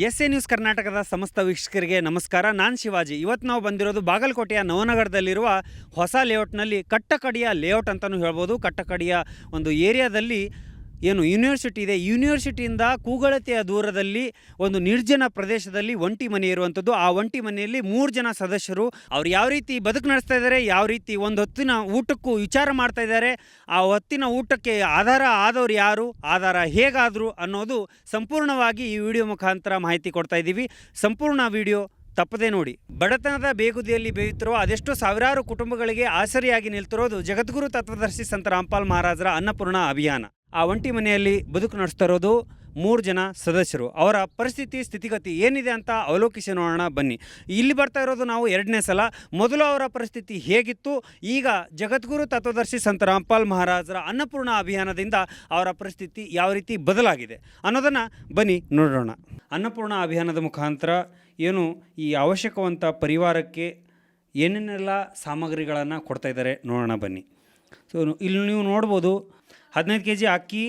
S news ಕರ್ನಾಟಕದ ಸಮಸ್ತ ವೀಕ್ಷಕರಿಗೆ ನಮಸ್ಕಾರ. ನಾನು ಶಿವಾಜಿ. ಇವತ್ತು ನಾವು ಬಂದಿರೋದು ಬಾಗಲಕೋಟೆಯ ನವನಗರದಲ್ಲಿರುವ ಹೊಸ ಲೇಔಟ್ನಲ್ಲಿ, ಕಟ್ಟಕಡಿಯ ಲೇಔಟ್ ಅಂತಲೂ ಹೇಳ್ಬೋದು. ಕಟ್ಟಕಡಿಯ ಒಂದು ಏರಿಯಾದಲ್ಲಿ ಏನು ಯೂನಿವರ್ಸಿಟಿ ಇದೆ, ಯೂನಿವರ್ಸಿಟಿಯಿಂದ ಕೂಗಳತೆಯ ದೂರದಲ್ಲಿ ಒಂದು ನಿರ್ಜನ ಪ್ರದೇಶದಲ್ಲಿ ಒಂಟಿ ಮನೆ ಇರುವಂಥದ್ದು. ಆ ಒಂಟಿ ಮನೆಯಲ್ಲಿ 3 ಜನ ಸದಸ್ಯರು. ಅವ್ರು ಯಾವ ರೀತಿ ಬದುಕು ನಡೆಸ್ತಾ ಇದ್ದಾರೆ, ಯಾವ ರೀತಿ ಒಂದು ಹೊತ್ತಿನ ಊಟಕ್ಕೂ ವಿಚಾರ ಮಾಡ್ತಾ ಇದ್ದಾರೆ, ಆ ಹೊತ್ತಿನ ಊಟಕ್ಕೆ ಆಧಾರ ಆದವ್ರು ಯಾರು, ಆಧಾರ ಹೇಗಾದರು ಅನ್ನೋದು ಸಂಪೂರ್ಣವಾಗಿ ಈ ವಿಡಿಯೋ ಮುಖಾಂತರ ಮಾಹಿತಿ ಕೊಡ್ತಾ ಇದ್ದೀವಿ. ಸಂಪೂರ್ಣ ವಿಡಿಯೋ ತಪ್ಪದೇ ನೋಡಿ. ಬಡತನದ ಬೇಗುದಿಯಲ್ಲಿ ಬೇಯುತ್ತಿರುವ ಅದೆಷ್ಟೋ ಸಾವಿರಾರು ಕುಟುಂಬಗಳಿಗೆ ಆಸರಿಯಾಗಿ ನಿಲ್ತಿರೋದು ಜಗದ್ಗುರು ತತ್ವದರ್ಶಿ ಸಂತ ರಾಮ್ಪಾಲ್ ಮಹಾರಾಜರ ಅನ್ನಪೂರ್ಣ ಅಭಿಯಾನ. ಆ ಒಂಟಿ ಮನೆಯಲ್ಲಿ ಬದುಕು ನಡೆಸ್ತಾ ಇರೋದು 3 ಜನ ಸದಸ್ಯರು. ಅವರ ಪರಿಸ್ಥಿತಿ ಸ್ಥಿತಿಗತಿ ಏನಿದೆ ಅಂತ ಅವಲೋಕಿಸಿ ನೋಡೋಣ ಬನ್ನಿ. ಇಲ್ಲಿ ಬರ್ತಾ ಇರೋದು ನಾವು 2ನೇ ಸಲ. ಮೊದಲು ಅವರ ಪರಿಸ್ಥಿತಿ ಹೇಗಿತ್ತು, ಈಗ ಜಗದ್ಗುರು ತತ್ವದರ್ಶಿ ಸಂತ ರಾಮ್ಪಾಲ್ ಮಹಾರಾಜರ ಅನ್ನಪೂರ್ಣ ಅಭಿಯಾನದಿಂದ ಅವರ ಪರಿಸ್ಥಿತಿ ಯಾವ ರೀತಿ ಬದಲಾಗಿದೆ ಅನ್ನೋದನ್ನು ಬನ್ನಿ ನೋಡೋಣ. ಅನ್ನಪೂರ್ಣ ಅಭಿಯಾನದ ಮುಖಾಂತರ ಏನು ಈ ಅವಶ್ಯಕವಂತ ಪರಿವಾರಕ್ಕೆ ಏನೇನೆಲ್ಲ ಸಾಮಗ್ರಿಗಳನ್ನು ಕೊಡ್ತಾ ಇದ್ದಾರೆ ನೋಡೋಣ ಬನ್ನಿ. ಸೊ ಇಲ್ಲಿ ನೀವು ನೋಡ್ಬೋದು, 15 kg ಅಕ್ಕಿ,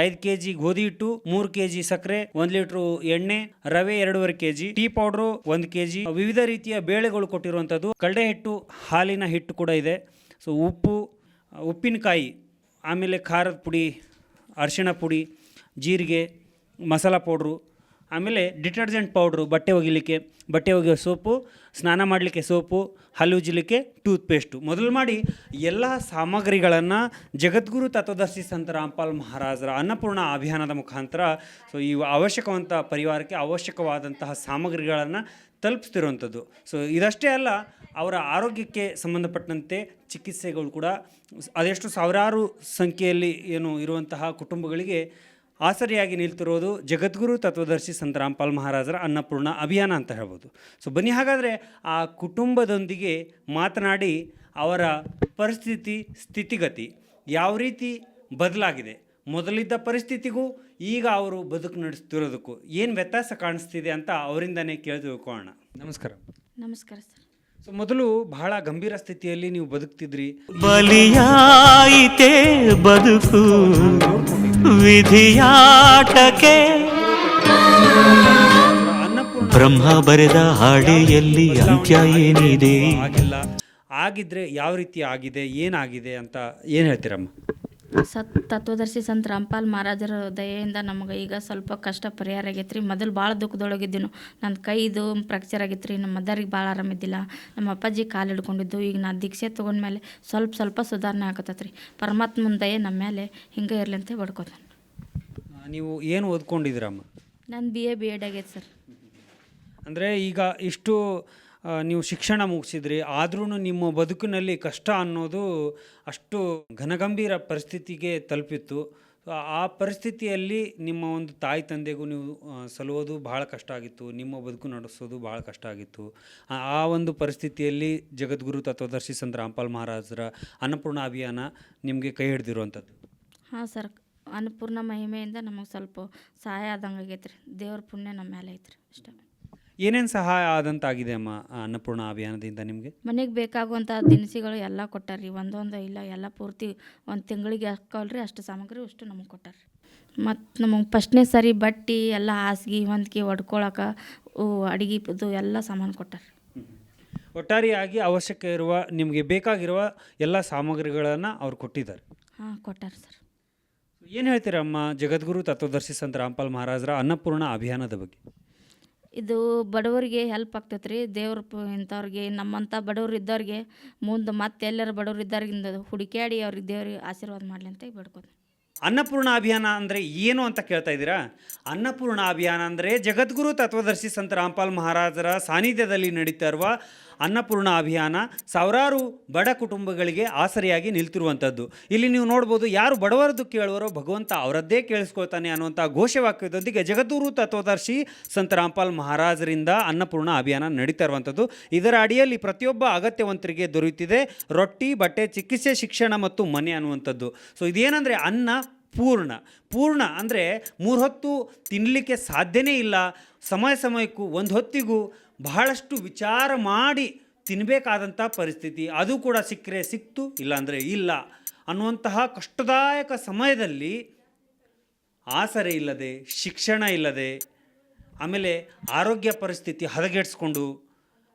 5 kg ಗೋಧಿ ಹಿಟ್ಟು, 3 kg ಸಕ್ಕರೆ, 1 ಲೀಟ್ರು ಎಣ್ಣೆ, ರವೆ 2.5 kg, ಟೀ ಪೌಡ್ರು 1 kg, ವಿವಿಧ ರೀತಿಯ ಬೇಳೆಗಳು ಕೊಟ್ಟಿರುವಂಥದ್ದು, ಕಡಲೆ ಹಿಟ್ಟು, ಹಾಲಿನ ಹಿಟ್ಟು ಕೂಡ ಇದೆ. ಸೊ ಉಪ್ಪು, ಉಪ್ಪಿನಕಾಯಿ, ಆಮೇಲೆ ಖಾರದ ಪುಡಿ, ಅರಿಶಿಣ ಪುಡಿ, ಜೀರಿಗೆ, ಮಸಾಲ ಪೌಡ್ರು, ಆಮೇಲೆ ಡಿಟರ್ಜೆಂಟ್ ಪೌಡ್ರು, ಬಟ್ಟೆ ಒಗೆಯೋ ಸೋಪು, ಸ್ನಾನ ಮಾಡಲಿಕ್ಕೆ ಸೋಪು, ಹಲ್ಲು ಉಜ್ಜಲಿಕ್ಕೆ ಟೂತ್ಪೇಸ್ಟು. ಮೊದಲು ಮಾಡಿ ಎಲ್ಲ ಸಾಮಗ್ರಿಗಳನ್ನು ಜಗದ್ಗುರು ತತ್ವದರ್ಶಿ ಸಂತ ರಾಮ್ಪಾಲ್ ಮಹಾರಾಜರ ಅನ್ನಪೂರ್ಣ ಅಭಿಯಾನದ ಮುಖಾಂತರ ಸೊ ಈ ಅವಶ್ಯಕವಂತ ಪರಿವಾರಕ್ಕೆ ಅವಶ್ಯಕವಾದಂತಹ ಸಾಮಗ್ರಿಗಳನ್ನು ತಲುಪಿಸ್ತಿರುವಂಥದ್ದು. ಸೊ ಇದಷ್ಟೇ ಅಲ್ಲ, ಅವರ ಆರೋಗ್ಯಕ್ಕೆ ಸಂಬಂಧಪಟ್ಟಂತೆ ಚಿಕಿತ್ಸೆಗಳು ಕೂಡ ಅದೆಷ್ಟು ಸಾವಿರಾರು ಸಂಖ್ಯೆಯಲ್ಲಿ ಏನು ಇರುವಂತಹ ಕುಟುಂಬಗಳಿಗೆ ಆಸರಿಯಾಗಿ ನಿಲ್ತಿರೋದು ಜಗದ್ಗುರು ತತ್ವದರ್ಶಿ ಸಂತ ರಾಮ್ಪಾಲ್ ಮಹಾರಾಜರ ಅನ್ನಪೂರ್ಣ ಅಭಿಯಾನ ಅಂತ ಹೇಳ್ಬೋದು. ಸೊ ಬನ್ನಿ ಹಾಗಾದರೆ ಆ ಕುಟುಂಬದೊಂದಿಗೆ ಮಾತನಾಡಿ ಅವರ ಪರಿಸ್ಥಿತಿ ಸ್ಥಿತಿಗತಿ ಯಾವ ರೀತಿ ಬದಲಾಗಿದೆ, ಮೊದಲಿದ್ದ ಪರಿಸ್ಥಿತಿಗೂ ಈಗ ಅವರು ಬದುಕು ನಡೆಸ್ತಿರೋದಕ್ಕೂ ಏನು ವ್ಯತ್ಯಾಸ ಕಾಣಿಸ್ತಿದೆ ಅಂತ ಅವರಿಂದನೇ ಕೇಳಿ ತಿಳ್ಕೊಳ್ಳೋಣ. ನಮಸ್ಕಾರ. ನಮಸ್ಕಾರ ಸರ್. ಸೊ ಮೊದಲು ಬಹಳ ಗಂಭೀರ ಸ್ಥಿತಿಯಲ್ಲಿ ನೀವು ಬದುಕ್ತಿದ್ರಿ. ಬಲಿಯಾಯಿತೆ ಬದುಕು ವಿಧಿಯಾಟಕ್ಕೆ, ಬ್ರಹ್ಮ ಬರೆದ ಹಾಡಿಯಲ್ಲಿ ಅಂತ್ಯ ಏನಿದೆ. ಆಗಿದ್ರೆ ಯಾವ ರೀತಿ ಆಗಿದೆ, ಏನಾಗಿದೆ ಅಂತ ಏನು ಹೇಳ್ತೀರಮ್ಮ? ತತ್ವದರ್ಶಿ ಸಂತ ರಾಮ್ಪಾಲ್ ಮಹಾರಾಜರ ದಯೆಯಿಂದ ನಮಗೆ ಈಗ ಸ್ವಲ್ಪ ಕಷ್ಟ ಪರಿಹಾರ ಆಗೈತೆ ರೀ. ಮೊದಲು ಭಾಳ ದುಃಖದೊಳಗಿದ್ದೀನು. ನನ್ನ ಕೈದು ಫ್ರ್ಯಾಕ್ಚರ್ ಆಗೈತೆ ರೀ. ನಮ್ಮ ಮದರಿಗೆ ಭಾಳ ಆರಾಮಿದ್ದಿಲ್ಲ. ನಮ್ಮ ಅಪ್ಪಾಜಿ ಕಾಲು ಹಿಡ್ಕೊಂಡಿದ್ದು. ಈಗ ನಾನು ದೀಕ್ಷೆ ತೊಗೊಂಡ್ಮೇಲೆ ಸ್ವಲ್ಪ ಸುಧಾರಣೆ ಆಗತ್ತೈತೆ ರೀ. ಪರಮಾತ್ಮನ ದಯೆ ನಮ್ಮ ಮೇಲೆ ಹಿಂಗೆ ಇರಲಿ ಅಂತ ಬಡ್ಕೋತಾನೆ. ನೀವು ಏನು ಓದ್ಕೊಂಡಿದ್ದೀರಮ್ಮ? ನಾನು BA ಆಗೈತೆ ಸರ್. ಅಂದರೆ ಈಗ ಇಷ್ಟು ನೀವು ಶಿಕ್ಷಣ ಮುಗಿಸಿದ್ರಿ, ಆದ್ರೂ ನಿಮ್ಮ ಬದುಕಿನಲ್ಲಿ ಕಷ್ಟ ಅನ್ನೋದು ಅಷ್ಟು ಘನಗಂಭೀರ ಪರಿಸ್ಥಿತಿಗೆ ತಲುಪಿತ್ತು. ಆ ಪರಿಸ್ಥಿತಿಯಲ್ಲಿ ನಿಮ್ಮ ಒಂದು ತಾಯಿ ತಂದೆಗೂ ನೀವು ಸಲುವುದು ಭಾಳ ಕಷ್ಟ ಆಗಿತ್ತು, ನಿಮ್ಮ ಬದುಕು ನಡೆಸೋದು ಭಾಳ ಕಷ್ಟ ಆಗಿತ್ತು. ಆ ಒಂದು ಪರಿಸ್ಥಿತಿಯಲ್ಲಿ ಜಗದ್ಗುರು ತತ್ವದರ್ಶಿ ಸಂತ ರಾಮ್ಪಾಲ್ ಮಹಾರಾಜರ ಅನ್ನಪೂರ್ಣ ಅಭಿಯಾನ ನಿಮಗೆ ಕೈ ಹಿಡ್ದಿರುವಂಥದ್ದು. ಹಾಂ ಸರ್, ಅನ್ನಪೂರ್ಣ ಮಹಿಮೆಯಿಂದ ನಮಗೆ ಸ್ವಲ್ಪ ಸಹಾಯ ಆದಂಗೆ ಆಗೈತೆ ರೀ. ದೇವ್ರ ಪುಣ್ಯ ನಮ್ಮ ಮೇಲೆ ಐತೆ ರೀ. ಅಷ್ಟೇ. ಏನೇನು ಸಹಾಯ ಆದಂತಾಗಿದೆ ಅಮ್ಮ ಅನ್ನಪೂರ್ಣ ಅಭಿಯಾನದಿಂದ ನಿಮಗೆ? ಮನೆಗೆ ಬೇಕಾಗುವಂಥ ದಿನಸಿಗಳು ಎಲ್ಲ ಕೊಟ್ಟಾರ್ರಿ. ಒಂದೊಂದು ಇಲ್ಲ, ಎಲ್ಲ ಪೂರ್ತಿ ಒಂದು ತಿಂಗಳಿಗೆ ಹಾಕಲ್ರಿ ಅಷ್ಟು ಸಾಮಗ್ರಿ ಅಷ್ಟು ನಮಗೆ ಕೊಟ್ಟಾರ್ರಿ. ಮತ್ತು ನಮಗೆ ಫಸ್ಟ್ನೇ ಸರಿ ಬಟ್ಟೆ ಎಲ್ಲ ಹಾಸಿಗೆ ಹೊಂದಿಗೆ ಹೊಡ್ಕೊಳಕ್ಕೆ ಅಡುಗೆದು ಎಲ್ಲ ಸಾಮಾನು ಕೊಟ್ಟಾರ್ರಿ. ಒಟ್ಟಾರೆಯಾಗಿ ಅವಶ್ಯಕ ಇರುವ ನಿಮಗೆ ಬೇಕಾಗಿರುವ ಎಲ್ಲ ಸಾಮಗ್ರಿಗಳನ್ನು ಅವ್ರು ಕೊಟ್ಟಿದ್ದಾರೆ. ಹಾಂ, ಕೊಟ್ಟಾರ ಸರ್. ಏನು ಹೇಳ್ತೀರಮ್ಮ ಜಗದ್ಗುರು ತತ್ವದರ್ಶಿ ಸಂತ ರಾಮ್ಪಾಲ್ ಮಹಾರಾಜರ ಅನ್ನಪೂರ್ಣ ಅಭಿಯಾನದ ಬಗ್ಗೆ? ಇದು ಬಡವರಿಗೆ ಹೆಲ್ಪ್ ಆಗ್ತೈತೆ ರೀ. ದೇವ್ರ ಇಂಥವ್ರಿಗೆ, ನಮ್ಮಂಥ ಬಡವ್ರು ಇದ್ದವ್ರಿಗೆ ಮುಂದೆ ಮತ್ತೆ ಎಲ್ಲರ ಬಡವ್ರು ಇದ್ದವ್ರಿಂದ ಹುಡುಕ್ಯಾಡಿ ಅವ್ರಿಗೆ ದೇವ್ರಿಗೆ ಆಶೀರ್ವಾದ ಮಾಡಲಿ ಅಂತ ಬೇಡ್ಕೋತೀನಿ. ಅನ್ನಪೂರ್ಣ ಅಭಿಯಾನ ಅಂದರೆ ಏನು ಅಂತ ಕೇಳ್ತಾ ಇದ್ದೀರಾ? ಅನ್ನಪೂರ್ಣ ಅಭಿಯಾನ ಅಂದರೆ ಜಗದ್ಗುರು ತತ್ವದರ್ಶಿ ಸಂತ ರಾಮ್ಪಾಲ್ ಮಹಾರಾಜರ ಸಾನ್ನಿಧ್ಯದಲ್ಲಿ ನಡೀತಾ ಇರುವ ಅನ್ನಪೂರ್ಣ ಅಭಿಯಾನ ಸಾವಿರಾರು ಬಡ ಕುಟುಂಬಗಳಿಗೆ ಆಸರಿಯಾಗಿ ನಿಲ್ತಿರುವಂಥದ್ದು. ಇಲ್ಲಿ ನೀವು ನೋಡ್ಬೋದು, ಯಾರು ಬಡವರದ್ದು ಕೇಳುವರೋ ಭಗವಂತ ಅವರದ್ದೇ ಕೇಳಿಸ್ಕೊಳ್ತಾನೆ ಅನ್ನುವಂಥ ಘೋಷವಾಕ್ಯದೊಂದಿಗೆ ಜಗದ್ಗುರು ತತ್ವದರ್ಶಿ ಸಂತ ರಾಮ್ಪಾಲ್ ಮಹಾರಾಜರಿಂದ ಅನ್ನಪೂರ್ಣ ಅಭಿಯಾನ ನಡೀತಾ ಇರುವಂಥದ್ದು. ಇದರ ಅಡಿಯಲ್ಲಿ ಪ್ರತಿಯೊಬ್ಬ ಅಗತ್ಯವಂತರಿಗೆ ದೊರೆಯುತ್ತಿದೆ ರೊಟ್ಟಿ, ಬಟ್ಟೆ, ಚಿಕಿತ್ಸೆ, ಶಿಕ್ಷಣ ಮತ್ತು ಮನೆ ಅನ್ನುವಂಥದ್ದು. ಸೊ ಇದೇನೆಂದರೆ ಅನ್ನ ಪೂರ್ಣ ಅಂದರೆ 3 ಹೊತ್ತು ತಿನ್ನಲಿಕ್ಕೆ ಸಾಧ್ಯನೇ ಇಲ್ಲ. ಸಮಯಕ್ಕೂ ಒಂದು ಹೊತ್ತಿಗೂ ಬಹಳಷ್ಟು ವಿಚಾರ ಮಾಡಿ ತಿನ್ನಬೇಕಾದಂಥ ಪರಿಸ್ಥಿತಿ. ಅದು ಕೂಡ ಸಿಕ್ಕರೆ ಸಿಕ್ತು, ಇಲ್ಲಾಂದರೆ ಇಲ್ಲ ಅನ್ನುವಂತಹ ಕಷ್ಟದಾಯಕ ಸಮಯದಲ್ಲಿ ಆಸರೆ ಇಲ್ಲದೆ, ಶಿಕ್ಷಣ ಇಲ್ಲದೆ, ಆಮೇಲೆ ಆರೋಗ್ಯ ಪರಿಸ್ಥಿತಿ ಹದಗೆಡಿಸ್ಕೊಂಡು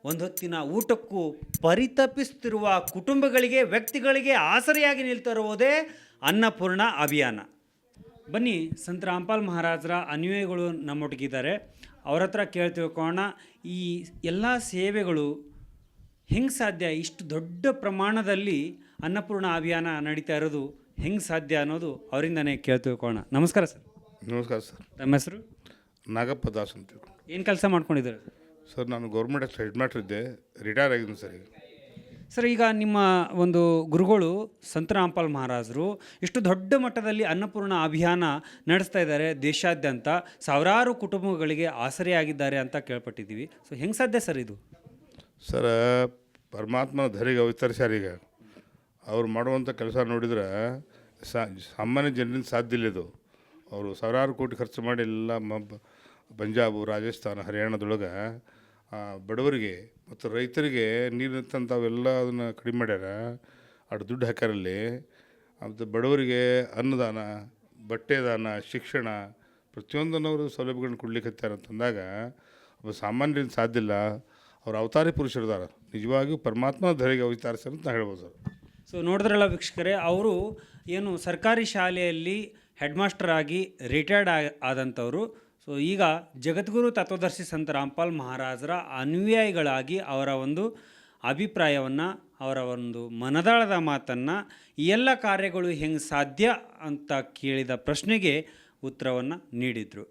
ಒಂದು ಹೊತ್ತಿನ ಊಟಕ್ಕೂ ಪರಿತಪಿಸುತ್ತಿರುವ ಕುಟುಂಬಗಳಿಗೆ, ವ್ಯಕ್ತಿಗಳಿಗೆ ಆಸರೆಯಾಗಿ ನಿಲ್ತಿರುವುದೇ ಅನ್ನಪೂರ್ಣ ಅಭಿಯಾನ. ಬನ್ನಿ, ಸಂತ ರಾಮ್ಪಾಲ್ ಮಹಾರಾಜರ ಅನ್ವಯಿಗಳು ನಮ್ಮೊಟ್ಟಿಗಿದ್ದಾರೆ. ಅವ್ರ ಹತ್ರ ಕೇಳಿ ತಿಳ್ಕೊಳ್ಳೋಣ, ಈ ಎಲ್ಲ ಸೇವೆಗಳು ಹೆಂಗೆ ಸಾಧ್ಯ, ಇಷ್ಟು ದೊಡ್ಡ ಪ್ರಮಾಣದಲ್ಲಿ ಅನ್ನಪೂರ್ಣ ಅಭಿಯಾನ ನಡೀತಾ ಇರೋದು ಹೆಂಗೆ ಸಾಧ್ಯ ಅನ್ನೋದು ಅವರಿಂದನೇ ಕೇಳಿ ತಿಳ್ಕೊಳ್ಳೋಣ. ನಮಸ್ಕಾರ ಸರ್. ನಮಸ್ಕಾರ ಸರ್. ನಮ್ಮ ಹೆಸರು ನಾಗಪ್ಪ ದಾಸ್ ಅಂತ ತಿಳ್ಕೊಂಡು. ಏನು ಕೆಲಸ ಮಾಡ್ಕೊಂಡಿದ್ದಾರೆ ಸರ್ ನಾನು ಗೌರ್ಮೆಂಟ್ ಹೆಡ್ ಮಾಸ್ಟರ್ ಇದ್ದೆ, ರಿಟೈರ್ ಆಗಿದ್ದೀನಿ ಸರ್ ಈಗ. ಸರ್, ಈಗ ನಿಮ್ಮ ಒಂದು ಗುರುಗಳು ಸಂತ ರಾಮ್ಪಾಲ್ ಮಹಾರಾಜರು ಇಷ್ಟು ದೊಡ್ಡ ಮಟ್ಟದಲ್ಲಿ ಅನ್ನಪೂರ್ಣ ಅಭಿಯಾನ ನಡೆಸ್ತಾ ಇದ್ದಾರೆ. ದೇಶಾದ್ಯಂತ ಸಾವಿರಾರು ಕುಟುಂಬಗಳಿಗೆ ಆಸರೆಯಾಗಿದ್ದಾರೆ ಅಂತ ಕೇಳ್ಪಟ್ಟಿದ್ದೀವಿ. ಸೊ ಹೆಂಗೆ ಸಾಧ್ಯ ಸರ್ ಇದು? ಸರ್, ಪರಮಾತ್ಮನ ಧರೆಗೆ ಅವತರಿಸ್ಯಾರ. ಈಗ ಅವ್ರು ಮಾಡುವಂಥ ಕೆಲಸ ನೋಡಿದ್ರೆ ಸಾಮಾನ್ಯ ಜನರಿಂದ ಸಾಧ್ಯ ಇಲ್ಲ ಇದು. ಅವರು ಸಾವಿರಾರು ಕೋಟಿ ಖರ್ಚು ಮಾಡಿ ಎಲ್ಲ ಪಂಜಾಬು, ರಾಜಸ್ಥಾನ, ಹರಿಯಾಣದೊಳಗೆ ಬಡವರಿಗೆ ಮತ್ತು ರೈತರಿಗೆ ನೀರಿನಂಥವೆಲ್ಲ ಅದನ್ನು ಕಡಿಮೆ ಮಾಡ್ಯಾರ. ಅಷ್ಟು ದುಡ್ಡು ಹಾಕ್ಯಾರಲ್ಲಿ. ಮತ್ತು ಬಡವರಿಗೆ ಅನ್ನದಾನ, ಬಟ್ಟೆ ದಾನ, ಶಿಕ್ಷಣ ಪ್ರತಿಯೊಂದನ್ನು ಅವರು ಸೌಲಭ್ಯಗಳನ್ನ ಕೊಡ್ಲಿಕ್ಕೆ ಅಂತಂದಾಗ ಒಬ್ಬ ಸಾಮಾನ್ಯರಿಂದ ಸಾಧ್ಯ ಇಲ್ಲ. ಅವ್ರು ಅವತಾರಿ ಪುರುಷರಿದಾರ, ನಿಜವಾಗಿಯೂ ಪರಮಾತ್ಮನ ಧರೆಗೆ ಅವತರಿಸ್ಯಾರ ಅಂತ ನಾನು ಹೇಳ್ಬೋದು ಸರ್. ಸೊ ನೋಡಿದ್ರಲ್ಲ ವೀಕ್ಷಕರೇ, ಅವರು ಏನು ಸರ್ಕಾರಿ ಶಾಲೆಯಲ್ಲಿ ಹೆಡ್ ಮಾಸ್ಟರ್ ಆಗಿ ರಿಟೈರ್ಡ್ ಆದಂಥವರು. ಸೊ ಈಗ ಜಗದ್ಗುರು ತತ್ವದರ್ಶಿ ಸಂತ ರಾಮ್ಪಾಲ್ ಮಹಾರಾಜರ ಅನುಯಾಯಿಗಳಾಗಿ ಅವರ ಒಂದು ಅಭಿಪ್ರಾಯವನ್ನು, ಅವರ ಒಂದು ಮನದಾಳದ ಮಾತನ್ನು, ಈ ಎಲ್ಲ ಕಾರ್ಯಗಳು ಹೆಂಗೆ ಸಾಧ್ಯ ಅಂತ ಕೇಳಿದ ಪ್ರಶ್ನೆಗೆ ಉತ್ತರವನ್ನು ನೀಡಿದರು.